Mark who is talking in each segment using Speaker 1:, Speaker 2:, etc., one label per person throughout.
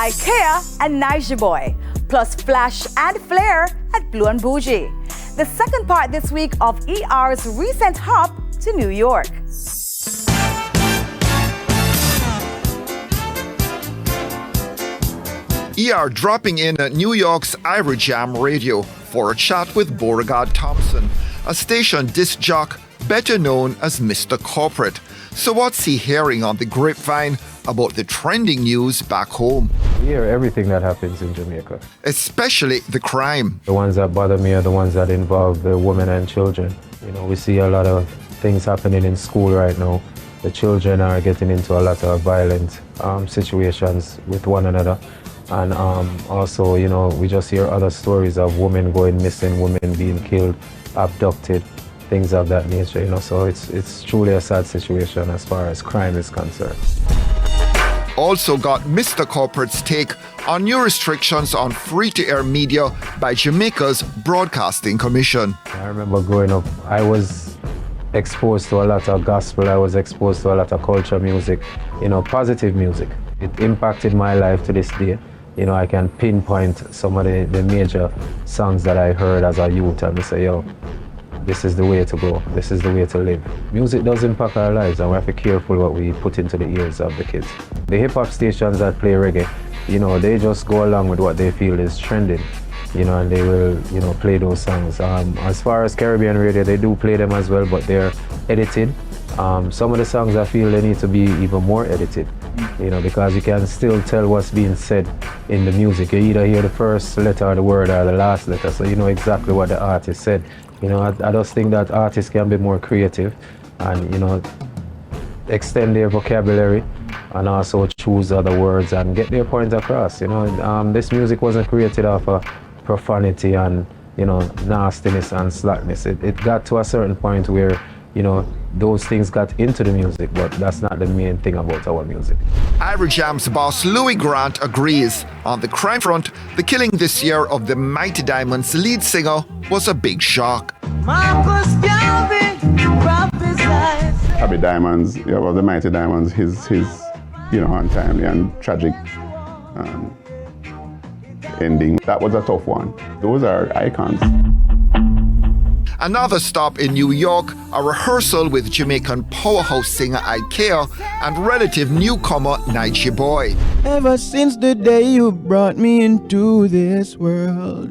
Speaker 1: IKEA and Niger Boy, plus Flash and Flair at Blue and Bougie. The second part this week of ER's recent hop to New York.
Speaker 2: ER dropping in at New York's Ivory Jam Radio for a chat with Beauregard Thompson, a station disc jock better known as Mr. Corporate. So what's he hearing on the grapevine about the trending news back home?
Speaker 3: We hear everything that happens in Jamaica.
Speaker 2: Especially the crime.
Speaker 3: The ones that bother me are the ones that involve the women and children. You know, we see a lot of things happening in school right now. The children are getting into a lot of violent situations with one another. And also, you know, we just hear other stories of women going missing, women being killed, abducted, things of that nature, you know. So it's truly a sad situation as far as crime is concerned.
Speaker 2: Also got Mr. Corporate's take on new restrictions on free-to-air media by Jamaica's Broadcasting Commission.
Speaker 3: I remember growing up, I was exposed to a lot of gospel, I was exposed to a lot of culture music, you know, positive music. It impacted my life to this day. You know, I can pinpoint some of the major songs that I heard as a youth and I say, yo, this is the way to go, this is the way to live. Music does impact our lives and we have to be careful what we put into the ears of the kids. The hip-hop stations that play reggae, you know, they just go along with what they feel is trending, you know, and they will, you know, play those songs. As far as Caribbean radio, they do play them as well, but they're edited. Some of the songs I feel they need to be even more edited, you know, because you can still tell what's being said in the music. You either hear the first letter of the word or the last letter, so you know exactly what the artist said. You know, I just think that artists can be more creative and, you know, extend their vocabulary and also choose other words and get their point across. You know, this music wasn't created off of profanity and, you know, nastiness and slackness. It got to a certain point where, you know, those things got into the music, but that's not the main thing about our music.
Speaker 2: Ivory Jam's boss Louis Grant agrees. On the crime front, the killing this year of the Mighty Diamonds lead singer was a big shock.
Speaker 4: Abby Diamonds, yeah, well, the Mighty Diamonds, his you know, untimely and tragic ending. That was a tough one. Those are icons.
Speaker 2: Another stop in New York, a rehearsal with Jamaican powerhouse singer IKEA and relative newcomer Niger Boy.
Speaker 5: Ever since the day you brought me into this world,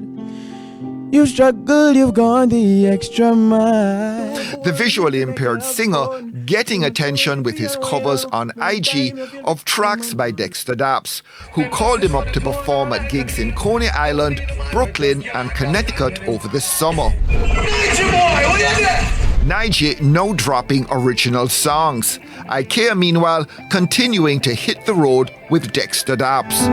Speaker 5: you struggled, you've gone the extra mile.
Speaker 2: The visually impaired singer getting attention with his covers on IG of tracks by Dexter Daps, who called him up to perform at gigs in Coney Island, Brooklyn and Connecticut over the summer. Niger now dropping original songs. IKEA meanwhile continuing to hit the road with Dexter Daps.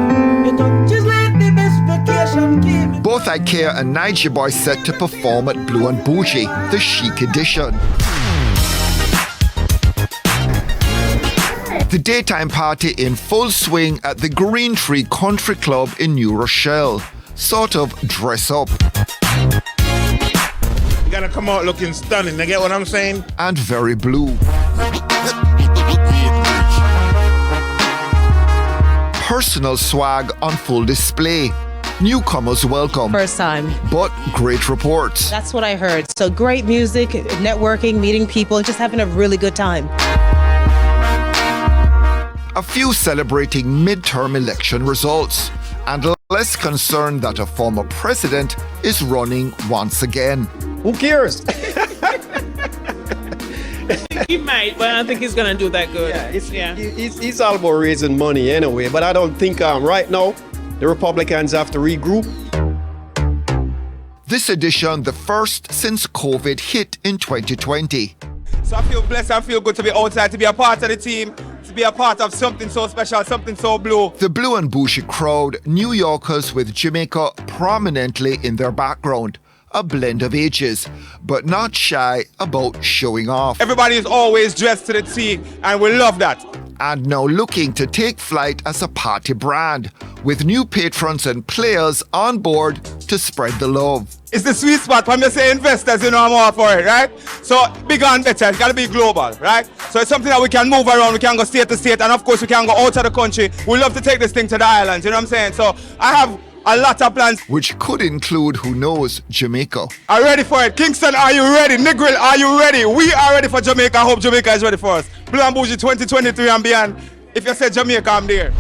Speaker 2: Both IKEA and Niger Boy set to perform at Blue and Bougie, the chic edition. The daytime party in full swing at the Green Tree Country Club in New Rochelle. Sort of dress up.
Speaker 6: You gotta come out looking stunning, you get what I'm saying?
Speaker 2: And very blue. Personal swag on full display. Newcomers welcome.
Speaker 7: First time.
Speaker 2: But great reports.
Speaker 7: That's what I heard. So great music, networking, meeting people, just having a really good time.
Speaker 2: A few celebrating midterm election results and less concerned that a former president is running once again.
Speaker 8: Who cares?
Speaker 9: He might, but I don't think he's going to do that good.
Speaker 8: It's all about raising money anyway, but I don't think right now the Republicans have to regroup.
Speaker 2: This edition, the first since COVID hit in 2020.
Speaker 6: So I feel blessed, I feel good to be outside, to be a part of the team, to be a part of something so special, something so blue.
Speaker 2: The Blue and Bougie crowd, New Yorkers with Jamaica prominently in their background. A blend of ages, but not shy about showing off.
Speaker 6: Everybody is always dressed to the T, and we love that.
Speaker 2: And now looking to take flight as a party brand, with new patrons and players on board to spread the love.
Speaker 6: It's the sweet spot. When you say investors, you know I'm all for it, right? So bigger and better. It's got to be global, right? So it's something that we can move around. We can go state to state, and of course we can go out of the country. We love to take this thing to the islands. You know what I'm saying? So I have a lot of plans,
Speaker 2: which could include, who knows, Jamaica.
Speaker 6: Are ready for it? Kingston, are you ready? Negril, are you ready? We are ready for Jamaica. I hope Jamaica is ready for us. Blue and Bougie 2023 and beyond. If you say Jamaica, I'm there.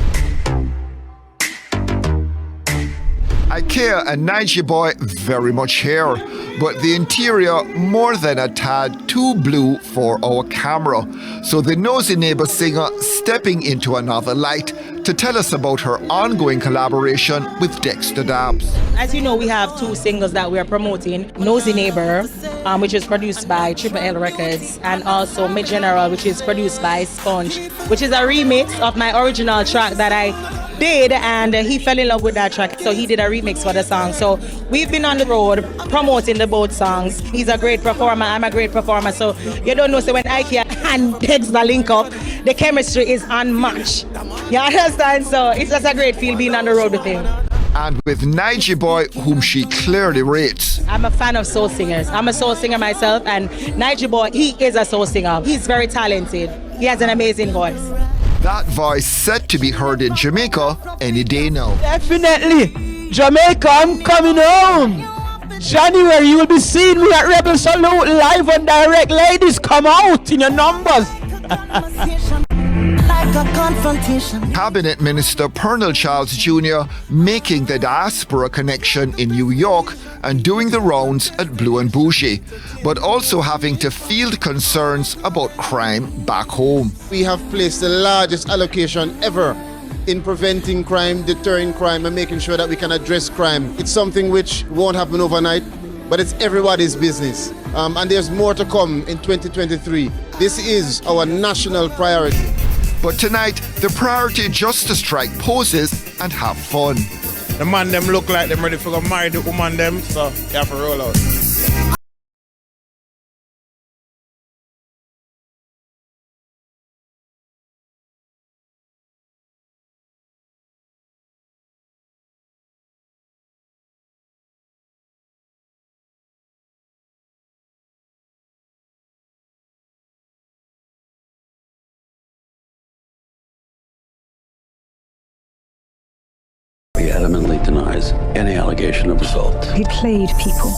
Speaker 2: IKEA and Niger Boy very much here, but the interior more than a tad too blue for our camera. So the nosy neighbor singer stepping into another light to tell us about her ongoing collaboration with Dexter Dabbs.
Speaker 7: As you know, we have 2 singles that we are promoting. Nosy Neighbor, which is produced by Triple L Records, and also Mid General, which is produced by Sponge, which is a remix of my original track that I did, and he fell in love with that track, so he did a remix for the song. So we've been on the road promoting the both songs. He's a great performer, I'm a great performer, so you don't know, so when IKEA and Dexter link up, the chemistry is unmatched. You understand? So it's just a great feel being on the road with him.
Speaker 2: And with Niger Boy, whom she clearly rates.
Speaker 7: I'm a fan of soul singers. I'm a soul singer myself, and Niger Boy, he is a soul singer. He's very talented. He has an amazing voice.
Speaker 2: That voice set to be heard in Jamaica any day now.
Speaker 5: Definitely. Jamaica, I'm coming home. January, you will be seeing me at Rebel Salute live and direct. Ladies, come out in your numbers.
Speaker 2: Cabinet Minister Pernell Charles Jr. making the Diaspora connection in New York and doing the rounds at Blue and Bougie, but also having to field concerns about crime back home.
Speaker 10: We have placed the largest allocation ever in preventing crime, deterring crime, and making sure that we can address crime. It's something which won't happen overnight, but it's everybody's business. And there's more to come in 2023. This is our national priority.
Speaker 2: But tonight, the priority just to strike poses and have fun.
Speaker 11: The man them look like them ready for go marry the woman them, so you have to roll out.
Speaker 12: He adamantly denies any allegation of assault.
Speaker 13: He played people.